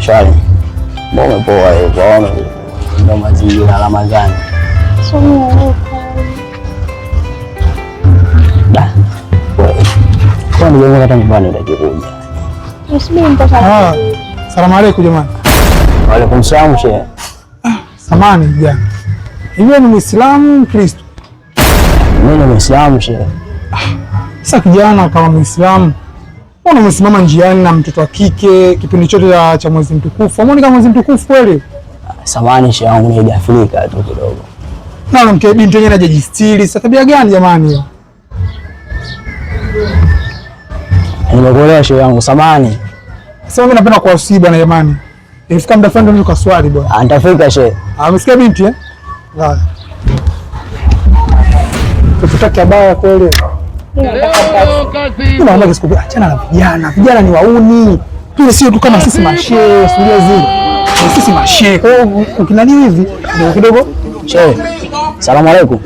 Shwari. Mbona poa hivyo? Ndio mazingira ya Ramadhani. Da. Kwa nini wewe hata nyumbani utakuja? Salamu alaykum jamani. Wa alaykum salaam shehe. Samani jana. Hivi ni Muislamu Mkristo? Mimi ni Muislamu shehe. Sasa kijana kama Muislamu, mbona umesimama njiani na mtoto wa kike kipindi chote cha mwezi mtukufu? Mbona kama mwezi mtukufu kweli? Samani shehe wangu ni Afrika tu kidogo. Na mke binti yenyewe anajistiri. Sasa tabia gani jamani hiyo? Nimekuelewa shehe wangu, samani. Sasa mimi napenda kuwasibu bwana jamani. Ifika muda fulani ndio kaswali bwana. Nitafika shehe. Umesikia binti eh? Haya. Tutaki habari kweli. Unaona kisiku achana na vijana. Vijana ni wauni. Tule sio tu kama sisi mashehe, suria zile. Sisi mashehe. Kwa hiyo ukinani hivi ndio kidogo. Shehe. Salamu alaykum.